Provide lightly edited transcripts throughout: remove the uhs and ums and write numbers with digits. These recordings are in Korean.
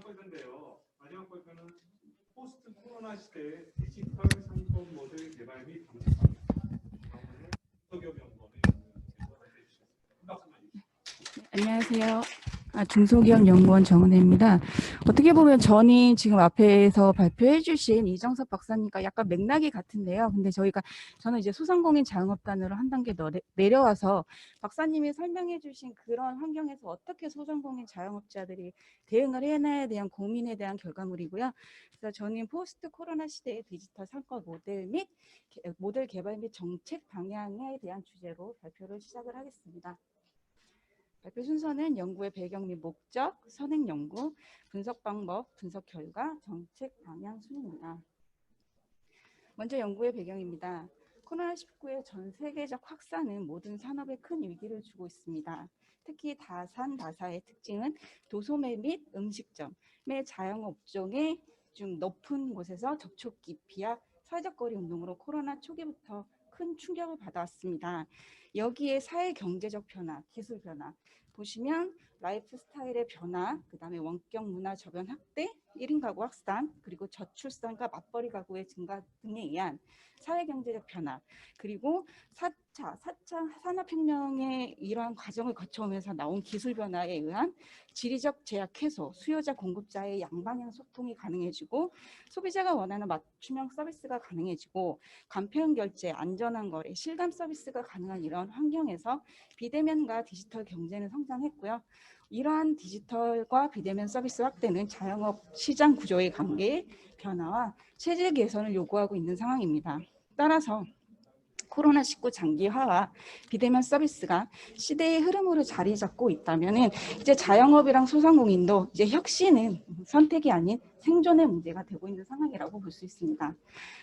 발표인데요. 마지막 발표는 포스트 코로나 시대의 디지털 상권 모델 개발 및 정책입니다. 다음은 중소기업 연구원의 안녕하세요. 중소기업연구원 정은혜입니다. 어떻게 보면 전이 지금 앞에서 발표해 주신 이정섭 박사님과 약간 맥락이 같은데요. 근데 저는 이제 소상공인 자영업단으로 한 단계 내려와서 박사님이 설명해 주신 그런 환경에서 어떻게 소상공인 자영업자들이 대응을 해나에 대한 고민에 대한 결과물이고요. 그래서 저는 포스트 코로나 시대의 디지털 상권 모델 개발 및 정책 방향에 대한 주제로 발표를 시작을 하겠습니다. 발표 순서는 연구의 배경 및 목적, 선행 연구, 분석 방법, 분석 결과, 정책 방향 순입니다. 먼저 연구의 배경입니다. 코로나19의 전 세계적 확산은 모든 산업에 큰 위기를 주고 있습니다. 특히 다사의 특징은 도소매 및 음식점의 자영업종의 좀 높은 곳에서 접촉 기피와 사회적 거리 운동으로 코로나 초기부터 큰 충격을 받아왔습니다. 여기에 사회 경제적 변화, 기술 변화, 보시면 라이프 스타일의 변화, 그 다음에 원격 문화 저변 확대, 1인 가구 확산, 그리고 저출산과 맞벌이 가구의 증가 등에 의한 사회경제적 변화, 그리고 4차 산업혁명의 이러한 과정을 거쳐오면서 나온 기술 변화에 의한 지리적 제약 해소, 수요자 공급자의 양방향 소통이 가능해지고 소비자가 원하는 맞춤형 서비스가 가능해지고 간편 결제, 안전한 거래, 실감 서비스가 가능한 이런 환경에서 비대면과 디지털 경제는 성장했고요. 이러한 디지털과 비대면 서비스 확대는 자영업 시장 구조의 관계의 변화와 체질 개선을 요구하고 있는 상황입니다. 따라서 코로나19 장기화와 비대면 서비스가 시대의 흐름으로 자리 잡고 있다면 이제 자영업이랑 소상공인도 이제 혁신은 선택이 아닌 생존의 문제가 되고 있는 상황이라고 볼 수 있습니다.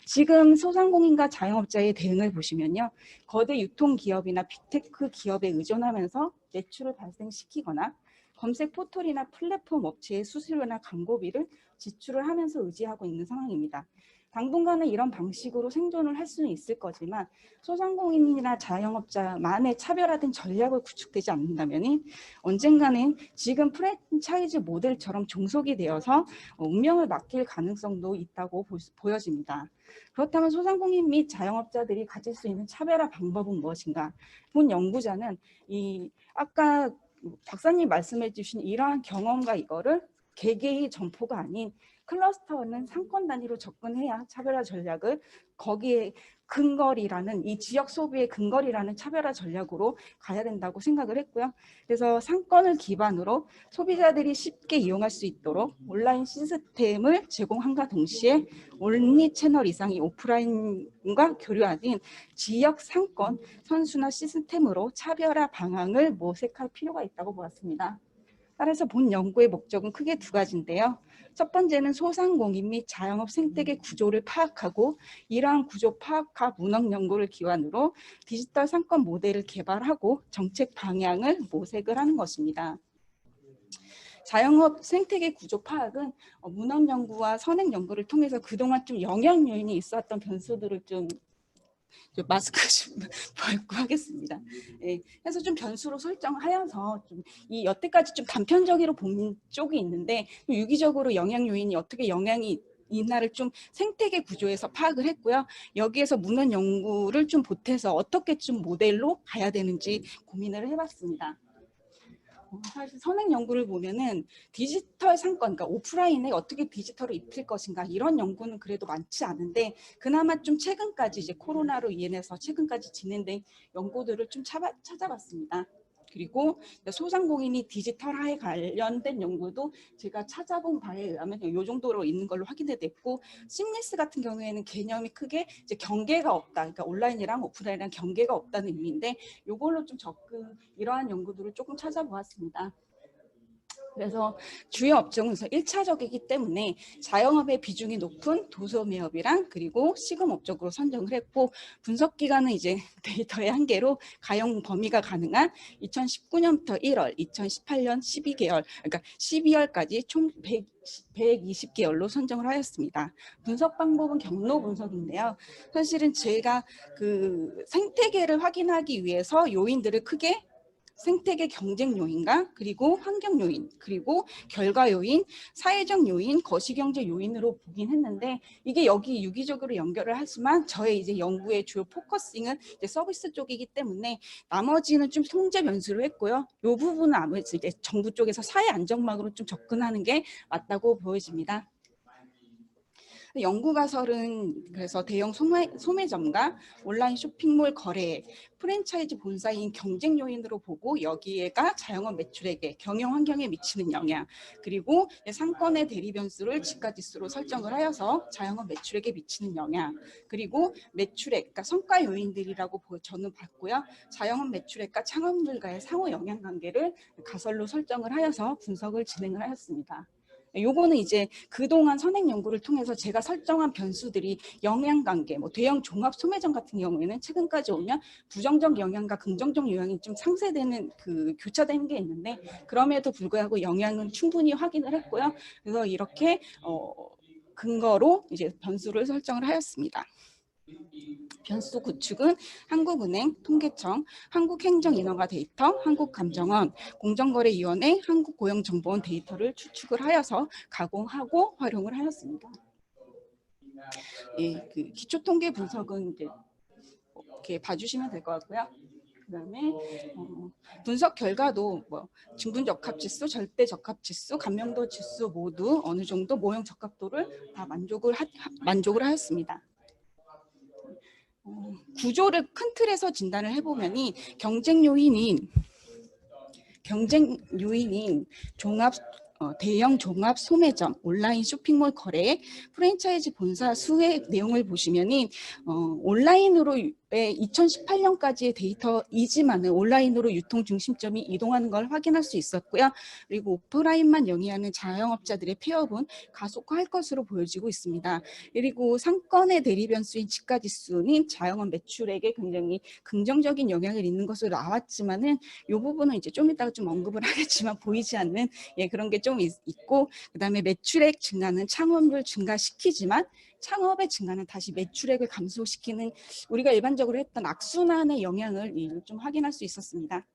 지금 소상공인과 자영업자의 대응을 보시면요. 거대 유통기업이나 빅테크 기업에 의존하면서 매출을 발생시키거나 검색 포털이나 플랫폼 업체의 수수료나 광고비를 지출을 하면서 의지하고 있는 상황입니다. 당분간은 이런 방식으로 생존을 할 수는 있을 거지만 소상공인이나 자영업자만의 차별화된 전략을 구축되지 않는다면 언젠가는 지금 프랜차이즈 모델처럼 종속이 되어서 운명을 맡길 가능성도 있다고 보여집니다. 그렇다면 소상공인 및 자영업자들이 가질 수 있는 차별화 방법은 무엇인가? 본 연구자는 아까 박사님 말씀해 주신 이러한 경험과 이거를 개개의 점포가 아닌 클러스터는 상권 단위로 접근해야 차별화 전략을 거기에 근거리라는 이 지역 소비의 근거리라는 차별화 전략으로 가야 된다고 생각을 했고요. 그래서 상권을 기반으로 소비자들이 쉽게 이용할 수 있도록 온라인 시스템을 제공함과 동시에 온리 채널 이상의 오프라인과 교류하는 지역 상권 선순환 시스템으로 차별화 방향을 모색할 필요가 있다고 보았습니다. 따라서 본 연구의 목적은 크게 두 가지인데요. 첫 번째는 소상공인 및 자영업 생태계 구조를 파악하고 이러한 구조 파악과 문헌 연구를 기반으로 디지털 상권 모델을 개발하고 정책 방향을 모색을 하는 것입니다. 자영업 생태계 구조 파악은 문헌 연구와 선행 연구를 통해서 그동안 좀 영향 요인이 있었던 변수들을 좀 마스크 좀 벗고 하겠습니다. 예, 그래서 좀 변수로 설정하여서 좀 이 여태까지 좀 단편적으로 본 쪽이 있는데 유기적으로 영향 요인이 어떻게 영향이 이날을 좀 생태계 구조에서 파악을 했고요. 여기에서 문헌 연구를 좀 보태서 어떻게 좀 모델로 가야 되는지 고민을 해봤습니다. 사실 선행 연구를 보면은 디지털 상권, 그러니까 오프라인에 어떻게 디지털을 입힐 것인가 이런 연구는 그래도 많지 않은데 그나마 좀 최근까지 이제 코로나로 인해서 최근까지 진행된 연구들을 좀 찾아봤습니다. 그리고 소상공인이 디지털화에 관련된 연구도 제가 찾아본 바에 의하면 이 정도로 있는 걸로 확인이 됐고 심리스 같은 경우에는 개념이 크게 이제 경계가 없다. 그러니까 온라인이랑 오프라인이랑 경계가 없다는 의미인데 이걸로 좀 이러한 연구들을 조금 찾아보았습니다. 그래서 주요 업종은 1차적이기 때문에 자영업의 비중이 높은 도소매업이랑 그리고 시금업적으로 선정을 했고 분석 기간은 이제 데이터의 한계로 가용 범위가 가능한 2019년부터 1월, 2018년 12개월, 그러니까 12월까지 총 120개월로 선정을 하였습니다. 분석 방법은 경로 분석인데요. 사실은 제가 그 생태계를 확인하기 위해서 요인들을 크게 생태계 경쟁 요인과 그리고 환경 요인, 그리고 결과 요인, 사회적 요인, 거시경제 요인으로 보긴 했는데 이게 여기 유기적으로 연결을 하지만 저의 이제 연구의 주요 포커싱은 이제 서비스 쪽이기 때문에 나머지는 좀 통제 변수로 했고요. 이 부분은 아무래도 이제 정부 쪽에서 사회 안전망으로 좀 접근하는 게 맞다고 보여집니다. 연구 가설은 그래서 대형 소매점과 온라인 쇼핑몰 거래, 프랜차이즈 본사인 경쟁 요인으로 보고 여기에가 자영업 매출액에 경영 환경에 미치는 영향, 그리고 상권의 대리 변수를 지가지수로 설정을 하여서 자영업 매출액에 미치는 영향, 그리고 매출액, 그러니까 성과 요인들이라고 저는 봤고요. 자영업 매출액과 창업률과의 상호 영향 관계를 가설로 설정을 하여서 분석을 진행을 하였습니다. 요거는 이제 그동안 선행 연구를 통해서 제가 설정한 변수들이 영향관계, 뭐 대형 종합 소매점 같은 경우에는 최근까지 오면 부정적 영향과 긍정적 영향이 좀 상쇄되는 교차되는 게 있는데 그럼에도 불구하고 영향은 충분히 확인을 했고요. 그래서 이렇게 근거로 이제 변수를 설정을 하였습니다. 변수 구축은 한국은행, 통계청, 한국행정인허가 데이터, 한국감정원, 공정거래위원회, 한국고용정보원 데이터를 추측을 하여서 가공하고 활용을 하였습니다. 예, 기초통계 분석은 이제 이렇게 봐주시면 될 것 같고요. 그다음에 분석 결과도 뭐 증분적합지수, 절대적합지수, 감명도지수 모두 어느 정도 모형 적합도를 다 만족을 하였습니다. 구조를 큰 틀에서 진단을 해보면이 경쟁 요인인 대형 종합 소매점, 온라인 쇼핑몰 거래액, 프랜차이즈 본사 수의 내용을 보시면은 온라인으로의 2018년까지의 데이터이지만 온라인으로 유통 중심점이 이동하는 걸 확인할 수 있었고요. 그리고 오프라인만 영위하는 자영업자들의 폐업은 가속화할 것으로 보여지고 있습니다. 그리고 상권의 대리 변수인 지가지수는 자영업 매출액에 굉장히 긍정적인 영향을 있는 것으로 나왔지만은 이 부분은 이제 좀 이따가 좀 언급을 하겠지만 보이지 않는 그런 게 좀 있고, 그다음에 매출액 증가는 창업률 증가시키지만 창업의 증가는 다시 매출액을 감소시키는 우리가 일반적으로 했던 악순환의 영향을 좀 확인할 수 있었습니다.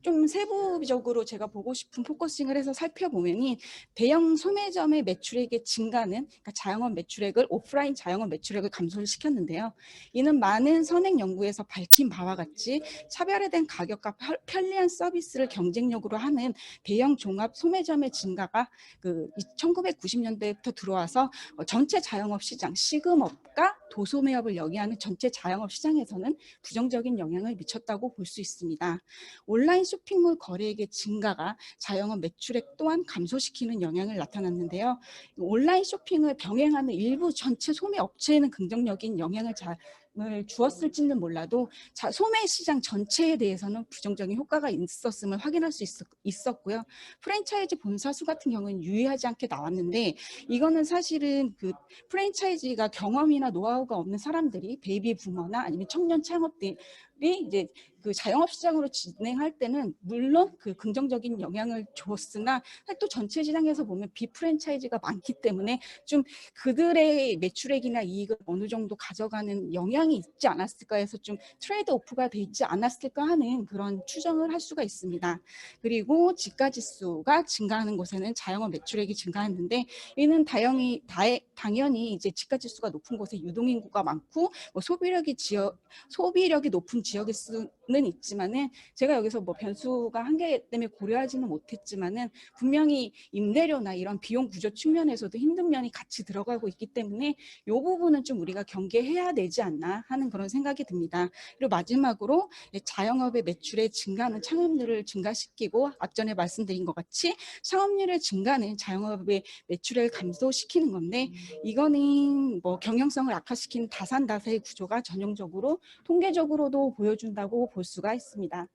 좀 세부적으로 제가 보고 싶은 포커싱을 해서 살펴보면이 대형 소매점의 매출액의 증가는 그러니까 자영업 매출액을 오프라인 자영업 매출액을 감소를 시켰는데요. 이는 많은 선행 연구에서 밝힌 바와 같이 차별화된 가격과 편리한 서비스를 경쟁력으로 하는 대형 종합 소매점의 증가가 1990년대부터 들어와서 전체 자영업 시장, 시금업과 도소매업을 영위하는 전체 자영업 시장에서는 부정적인 영향을 미쳤다고 볼 수 있습니다. 온라인 쇼핑몰 거래액의 증가가 자영업 매출액 또한 감소시키는 영향을 나타났는데요. 온라인 쇼핑을 병행하는 일부 전체 소매 업체에는 긍정적인 영향을 주었을지는 몰라도 소매 시장 전체에 대해서는 부정적인 효과가 있었음을 확인할 수 있었고요. 프랜차이즈 본사 수 같은 경우는 유의하지 않게 나왔는데 이거는 사실은 프랜차이즈가 경험이나 노하우가 없는 사람들이 베이비 부머나 아니면 청년 창업들이 이제 자영업 시장으로 진행할 때는 물론 긍정적인 영향을 줬으나 또 전체 시장에서 보면 비프랜차이즈가 많기 때문에 좀 그들의 매출액이나 이익을 어느 정도 가져가는 영향이 있지 않았을까 해서 좀 트레이드 오프가 돼 있지 않았을까 하는 그런 추정을 할 수가 있습니다. 그리고 지가지수가 증가하는 곳에는 자영업 매출액이 증가했는데 이는 당연히 이제 지가지수가 높은 곳에 유동인구가 많고 뭐 소비력이 높은 지역일 수는 있지만은 제가 여기서 뭐 변수가 한계 때문에 고려하지는 못했지만은 분명히 임대료나 이런 비용 구조 측면에서도 힘든 면이 같이 들어가고 있기 때문에 이 부분은 좀 우리가 경계해야 되지 않나 하는 그런 생각이 듭니다. 그리고 마지막으로 자영업의 매출의 증가는 창업률을 증가시키고 앞전에 말씀드린 것 같이 창업률의 증가는 자영업의 매출을 감소시키는 건데 이거는 뭐 경영성을 악화시키는 다산다사의 구조가 전형적으로 통계적으로도 보여준다고 볼 수가 있습니다.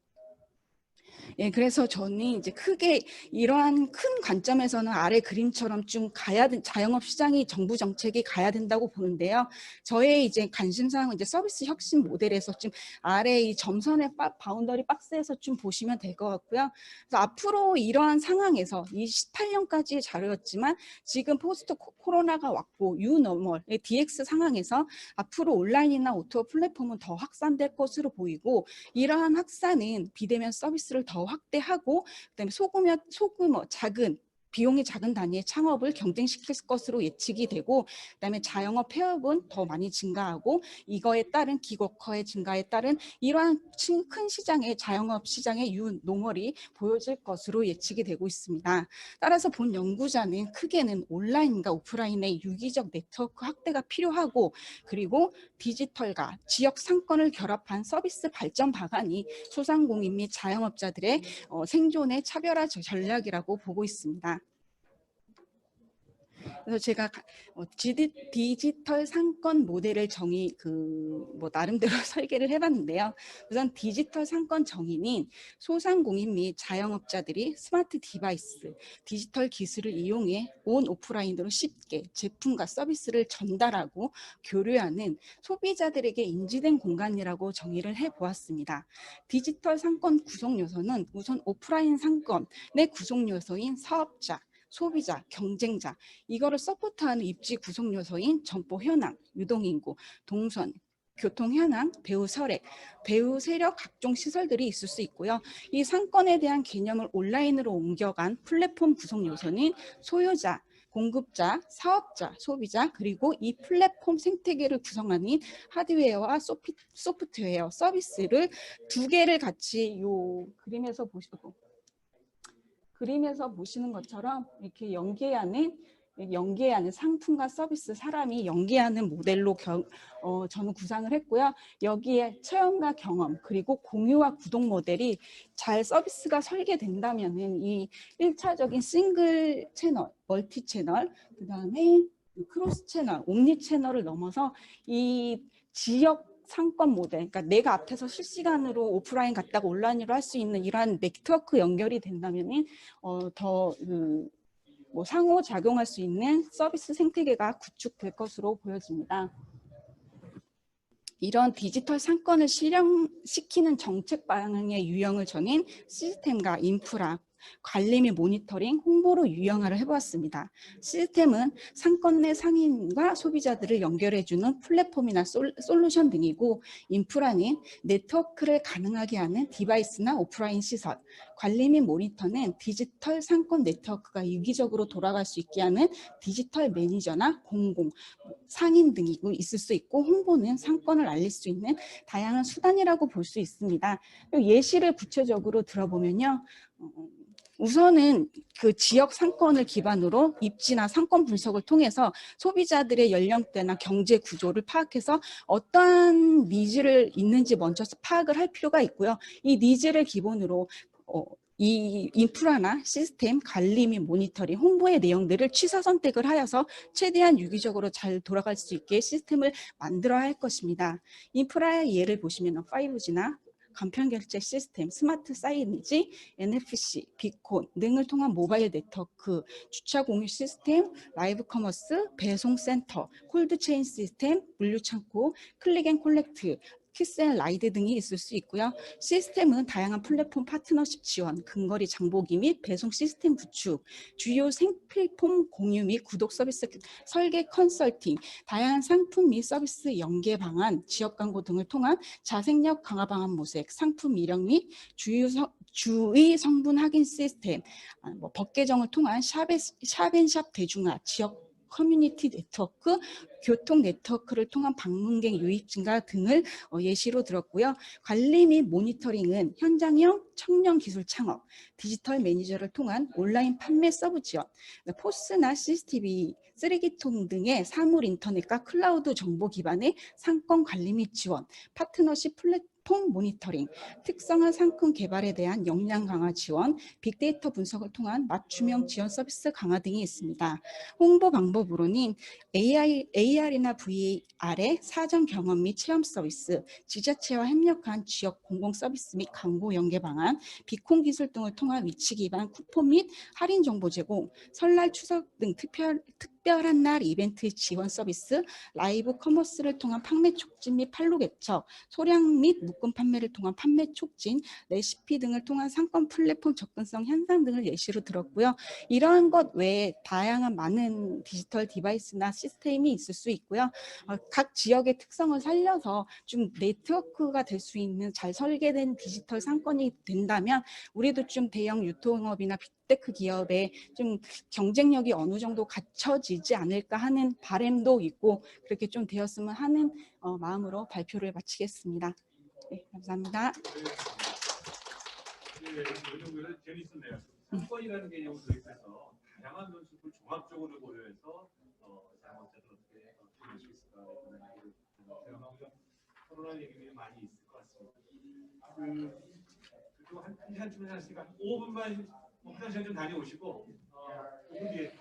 예, 그래서 저는 이제 크게 이러한 큰 관점에서는 아래 그림처럼 좀 자영업 시장이 정부 정책이 가야 된다고 보는데요. 저의 이제 관심사항은 이제 서비스 혁신 모델에서 좀 아래 이 점선의 바운더리 박스에서 좀 보시면 될 것 같고요. 그래서 앞으로 이러한 상황에서 28년까지의 자료였지만 지금 포스트 코로나가 왔고 유노멀 DX 상황에서 앞으로 온라인이나 O2O 플랫폼은 더 확산될 것으로 보이고 이러한 확산은 비대면 서비스를 더 확대하고 그다음에 소규모 작은 비용이 작은 단위의 창업을 경쟁시킬 것으로 예측이 되고 그다음에 자영업 폐업은 더 많이 증가하고 이거에 따른 기고커의 증가에 따른 이러한 큰 시장의 자영업 시장의 유노멀이 보여질 것으로 예측이 되고 있습니다. 따라서 본 연구자는 크게는 온라인과 오프라인의 유기적 네트워크 확대가 필요하고 그리고 디지털과 지역 상권을 결합한 서비스 발전 방안이 소상공인 및 자영업자들의 생존의 차별화 전략이라고 보고 있습니다. 그래서 제가 디지털 상권 모델을 나름대로 설계를 해봤는데요. 우선 디지털 상권 정의는 소상공인 및 자영업자들이 스마트 디바이스, 디지털 기술을 이용해 온 오프라인으로 쉽게 제품과 서비스를 전달하고 교류하는 소비자들에게 인지된 공간이라고 정의를 해보았습니다. 디지털 상권 구성 요소는 우선 오프라인 상권의 구성 요소인 사업자, 소비자, 경쟁자 이거를 서포트하는 입지 구성 요소인 점포 현황, 유동인구, 동선, 교통 현황, 배후 서래, 배후 세력 각종 시설들이 있을 수 있고요. 이 상권에 대한 개념을 온라인으로 옮겨간 플랫폼 구성 요소는 소유자, 공급자, 사업자, 소비자 그리고 이 플랫폼 생태계를 구성하는 하드웨어와 소프트웨어, 서비스를 두 개를 같이 요 그림에서 보시는 것처럼 이렇게 연계하는 상품과 서비스, 사람이 연계하는 모델로 저는 구상을 했고요. 여기에 체험과 경험 그리고 공유와 구독 모델이 잘 서비스가 설계된다면은 이 1차적인 싱글 채널, 멀티 채널, 그다음에 크로스 채널, 옴니 채널을 넘어서 이 지역 상권 모델, 그러니까 내가 앞에서 실시간으로 오프라인 갔다가 온라인으로 할 수 있는 이러한 네트워크 연결이 된다면은 상호작용할 수 있는 서비스 생태계가 구축될 것으로 보여집니다. 이런 디지털 상권을 실현시키는 정책 방향의 유형을 저는 시스템과 인프라, 관리 및 모니터링, 홍보로 유형화를 해보았습니다. 시스템은 상권 내 상인과 소비자들을 연결해주는 플랫폼이나 솔루션 등이고 인프라는 네트워크를 가능하게 하는 디바이스나 오프라인 시설, 관리 및 모니터는 디지털 상권 네트워크가 유기적으로 돌아갈 수 있게 하는 디지털 매니저나 공공, 상인 등이 있을 수 있고 홍보는 상권을 알릴 수 있는 다양한 수단이라고 볼 수 있습니다. 예시를 구체적으로 들어보면요. 우선은 그 지역 상권을 기반으로 입지나 상권 분석을 통해서 소비자들의 연령대나 경제 구조를 파악해서 어떠한 니즈를 있는지 먼저 파악을 할 필요가 있고요. 이 니즈를 기본으로 이 인프라나 시스템 관리 및 모니터링, 홍보의 내용들을 취사 선택을 하여서 최대한 유기적으로 잘 돌아갈 수 있게 시스템을 만들어야 할 것입니다. 인프라의 예를 보시면 5G나 간편결제 시스템, 스마트 사이니지, NFC, 비콘 등을 통한 모바일 네트워크, 주차 공유 시스템, 라이브 커머스, 배송센터, 콜드체인 시스템, 물류창고, 클릭 앤 콜렉트, 키스앤라이드 등이 있을 수 있고요. 시스템은 다양한 플랫폼 파트너십 지원, 근거리 장보기 및 배송 시스템 구축, 주요 생필품 공유 및 구독 서비스 설계 컨설팅, 다양한 상품 및 서비스 연계 방안, 지역 광고 등을 통한 자생력 강화 방안 모색, 상품 이력 및 주의 성분 확인 시스템, 법 개정을 통한 샵앤샵 대중화, 지역 커뮤니티 네트워크, 교통 네트워크를 통한 방문객 유입 증가 등을 예시로 들었고요. 관리 및 모니터링은 현장형 청년 기술 창업, 디지털 매니저를 통한 온라인 판매 서브 지원, 포스나 CCTV, 쓰레기통 등의 사물 인터넷과 클라우드 정보 기반의 상권 관리 및 지원, 파트너십 플랫폼 모니터링, 특성화 상품 개발에 대한 역량 강화 지원, 빅데이터 분석을 통한 맞춤형 지원 서비스 강화 등이 있습니다. 홍보 방법으로는 AR이나 VR의 사전 경험 및 체험 서비스, 지자체와 협력한 지역 공공 서비스 및 광고 연계 방안, 비콘 기술 등을 통한 위치 기반 쿠폰 및 할인 정보 제공, 설날 추석 등 특별한 날 이벤트 지원 서비스, 라이브 커머스를 통한 판매 촉진 및 판로 개척, 소량 및 묶음 판매를 통한 판매 촉진, 레시피 등을 통한 상권 플랫폼 접근성 향상 등을 예시로 들었고요. 이러한 것 외에 다양한 많은 디지털 디바이스나 시스템이 있을 수 있고요. 각 지역의 특성을 살려서 좀 네트워크가 될 수 있는 잘 설계된 디지털 상권이 된다면 우리도 좀 대형 유통업이나 빅테크 기업에 좀 경쟁력이 어느 정도 갖춰지지 않을까 하는 바람도 있고 그렇게 좀 되었으면 하는 마음으로 발표를 마치겠습니다. 네, 감사합니다. 네, 재밌었네요. 상권이라는 개념을 도입해서 다양한 변수를 종합적으로 고려해서 잘못해서 어떻게 될 수 있을까 제가 좀 토론할 얘기들이 많이 있을 것 같습니다. 그리고 한쯤에 하시니까 5분만 화장실 좀 다녀오시고 5분 뒤에